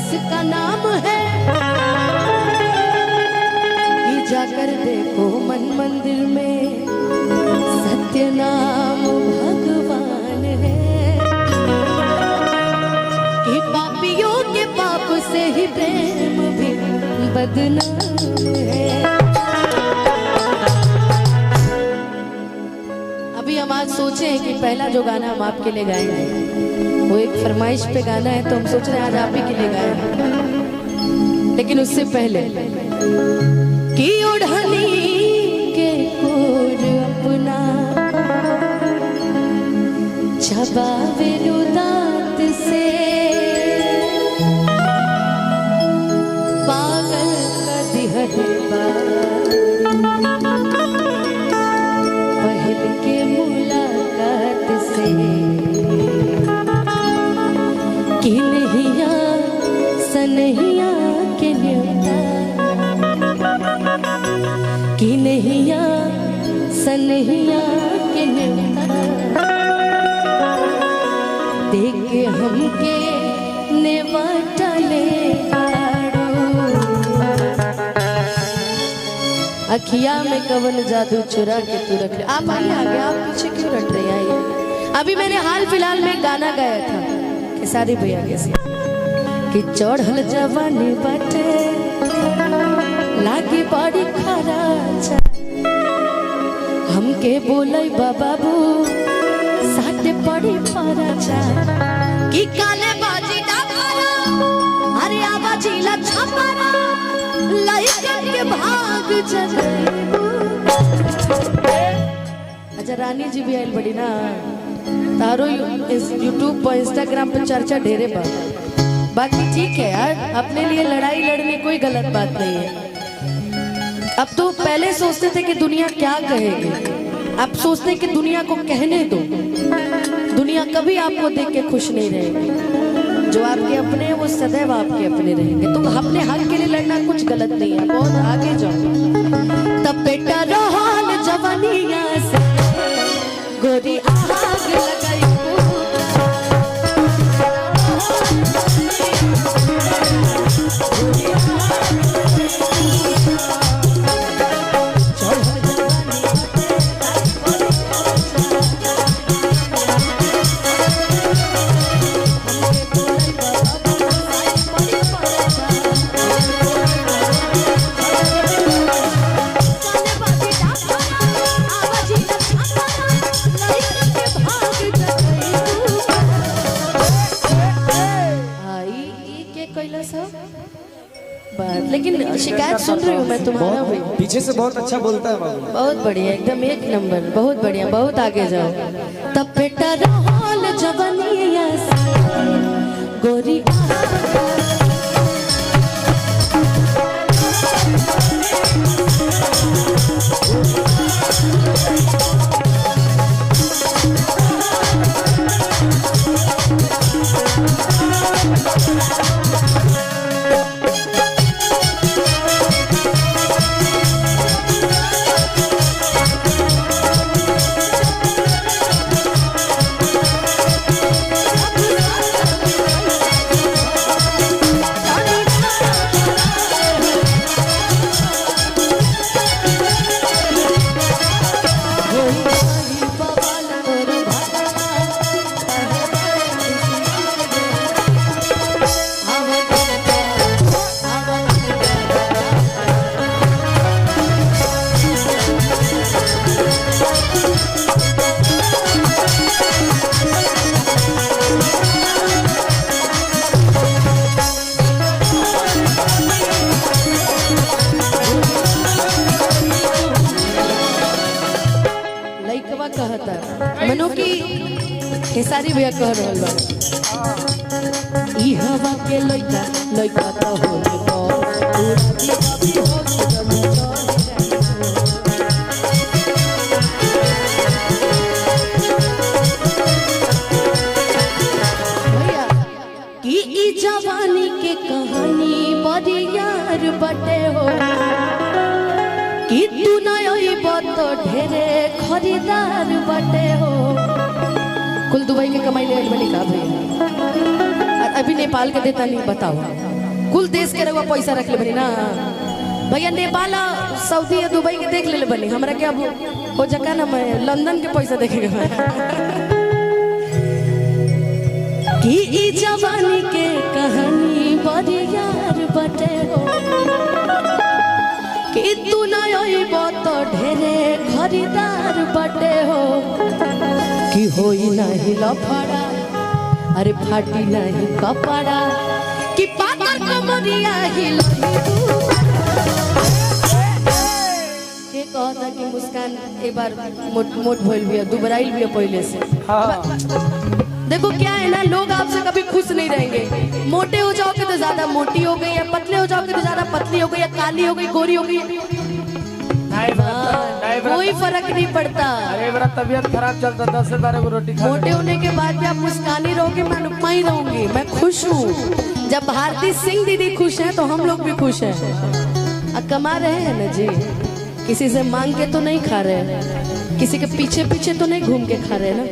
जिसका नाम है कि जाकर देखो मन मंदिर में सत्य नाम भगवान है कि पापियों के पाप से ही प्रेम भी बदनाम है। अभी हम आज सोचे हैं कि पहला जो गाना हम आपके लिए गाएंगे वो एक फरमाइश पे गाना है, तो हम सोच रहे हैं आज आप ही के लिए गाएं। लेकिन उससे पहले कि ओढ़नी के कोर अपना चबावे दांत से पागल का दिहर पहल के मुलाकात से कि नहिया सनहिया के न्योता कि नहिया सनहिया के न्योता देख हमके नेवाटा ले अखिया में कवन जादू चुरा के तू रख ले। आप आइए आगे, आप पीछे क्यों रट रही आइए। अभी मैंने हाल फिलहाल में गाना गाया था खेसारी भैया के से कि चढ़ल जवानी बाटे लागी बड़ी खराचा हमके बोले बाबू साथे पड़ी पराचा कि काले बाजी डाकरा अरे आवाजी ला छपरा लाइकन के भाग जगैबू। अच्छा रानी जी भी आयल बड़ी ना, तारो यूट्यूब पर इंस्टाग्राम पर चर्चा ढेरे बा। बाकी ठीक है यार, अपने लिए लड़ाई लड़ने कोई गलत बात नहीं है। अब तो पहले सोचते थे कि दुनिया क्या कहेगी, अब सोचते हैं कि दुनिया को कहने दो। दुनिया कभी आपको देख के खुश नहीं रहेगी। जो आपके अपने हैं वो सदैव आपके अपने रहेंगे। तो अपने हक के लिए लड़ना कुछ गलत नहीं है, बहुत आगे जाओ। तब बेटा रोहान जवानिया से गोरी आग लगाई लेकिन शिकायत सुन रही हूँ मैं तुम्हारा भी। पीछे से बहुत अच्छा बोलता है बाबू। बहुत बढ़िया, एकदम एक नंबर, बहुत बढ़िया, बहुत आगे जाओ। तब बेटा रोहान जवानिया से गोरी मनो की खेसारी भैया कह रहल बा ई हवा के लइका लइका त होले बा भैया कि ई जवानी के कहानी बड़ी यार बटे हो कि तू नई बत ढेरे खरीदार बटे हो। कुल दुबई के कमाई ले बनी का भैया, अभी नेपाल के देता नहीं, बताओ कुल देश के रहुआ पैसा रख ले बनी ना भैया। नेपाल सऊदी या दुबई के देख ले बनी, हमरा के अब हो जका ना मैं लंदन के पैसा देखेगा कि ई जवानी के कहानी बड़ी यार बटे हो कि तू ना आइबो तो ढेरे खरीदार बटे हो कि होई नहीं लफड़ा अरे फाटी नहीं कपड़ा कि पातर कमरिया हिलही के कहता कि मुस्कान एक बार मोट भइल बिया दुबराइल बिया पहले से। देखो क्या है ना, लोग आपसे कभी खुश नहीं रहेंगे। मोटे हो जाओगे तो ज्यादा मोटी हो गई, या पतले हो जाओगे तो ज्यादा पतली हो गई, या काली हो गई, गोरी हो गई, कोई फर्क नहीं पड़ता। अरे मेरा तबीयत खराब चलता 10 से 12 को रोटी खा। मोटे होने के बाद भी आप मुस्कानी रहोगे, मैं अनुपमा ही रहूंगी, मैं खुश हूँ। जब भारती सिंह दीदी खुश हैं तो हम लोग भी खुश हैं। अब कमा रहे हैं ना जी, किसी से मांग के तो नहीं खा रहे, किसी के पीछे पीछे तो नहीं घूम के खा रहे ना,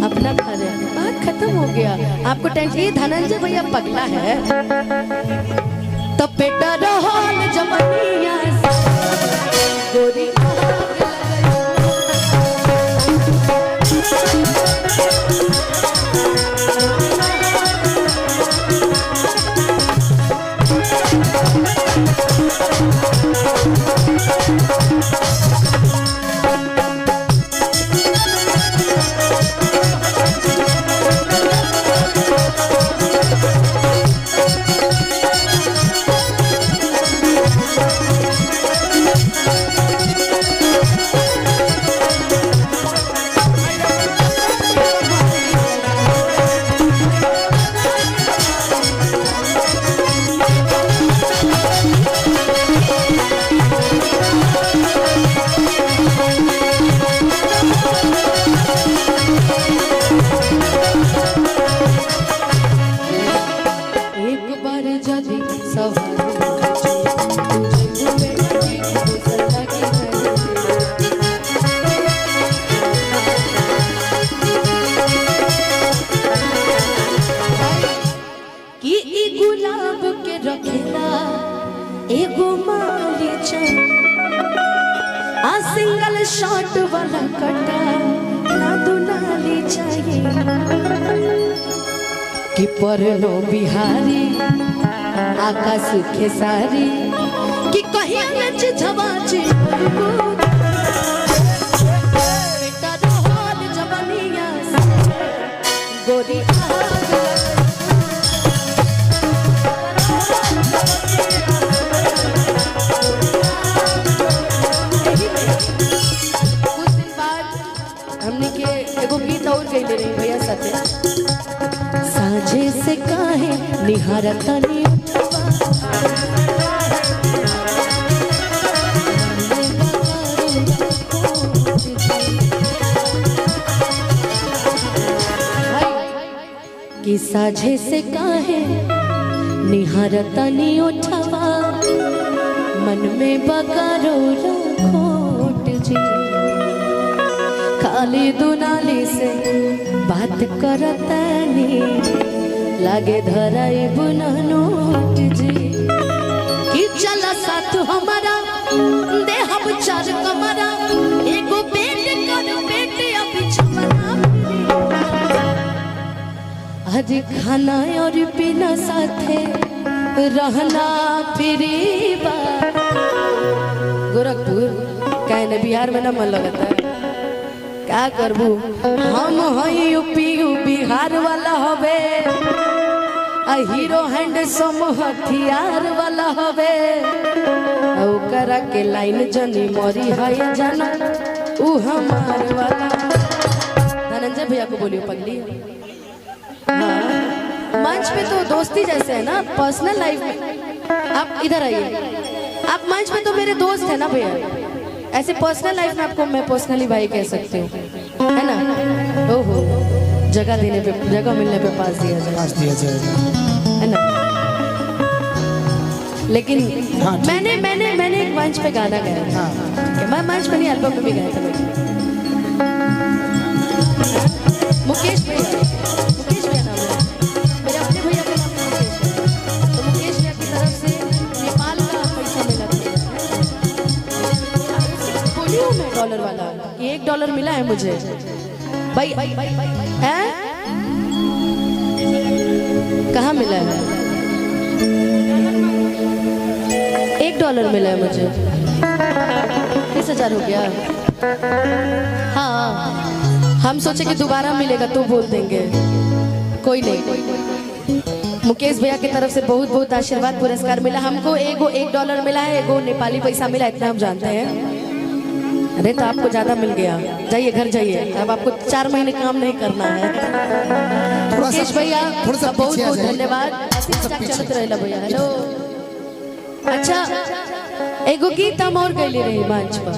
अपना खा रहे हैं। बात खत्म हो गया, आपको टेंशन। ये धनंजय भैया पगला है तो बेटा रोहन जमनिया गोरी सिंगल शॉट वाला कटा ना दुनाली चाहिए कि परनो बिहारी आकाश खेसारी कि कहीं नच झवाची बेटा रोहन जवनिया गोरी भैया सत्य साझे से काहे निहारतनी कि साझे से काहे निहारतनी उठवा मन में बकारो खोट जी खाली दुनाली से बात करतानी लागे धराई बुननोट जी कि चला साथ हमारा देहब चार कमरा एगो बेट कर बेटे अभी छमरा आज खाना और पीना साथे रहना फ्री बा। गोरखपुर कहने बिहार में ना मन लगता है, क्या करबू हम हई यूपी बिहार वाला हवे आ हीरो हैंडसम हथियार वाला हवे ओकरा के लाइन जनी मरी है जाना ऊ हमार वाला। धनंजय भैया को बोलियो पगली। हाँ, मंच पे तो दोस्ती जैसे है ना, पर्सनल लाइफ में आप इधर आइए, आप मंच पे तो मेरे दोस्त है ना भैया, ऐसे पर्सनल लाइफ में आपको मैं पर्सनली भाई कह सकती हूँ, है ना। ओहो, जगह देने पे, जगह मिलने पे पास दिया जाए, है ना। लेकिन हाँ, मैंने एक मंच पे गाना गाया था। हाँ, मैं मंच पे नहीं, एल्बम पे भी गाया था। मुकेश भैया नाम है मेरे, अपने भैया का नाम मुकेश है, तो मुकेश भैया की $5 वाला, ये $1 मिला है मुझे भाई। हैं? कहाँ मिला है? $1 मिला है मुझे। 20,000 हो गया। हाँ, हम सोचे कि दोबारा मिलेगा तो बोल देंगे, कोई नहीं। मुकेश भैया की तरफ से बहुत बहुत आशीर्वाद पुरस्कार मिला हमको। एगो $1 मिला है, एगो नेपाली पैसा मिला, इतना हम जानते हैं। अरे तो आपको ज्यादा मिल गया, जाइए घर जाइए, अब आपको 4 महीने काम नहीं करना है। मुकेश भैया बहुत बहुत धन्यवाद। चलत रहेला भैया। हेलो, अच्छा एगो गीत हम और गैली रही मंच पर।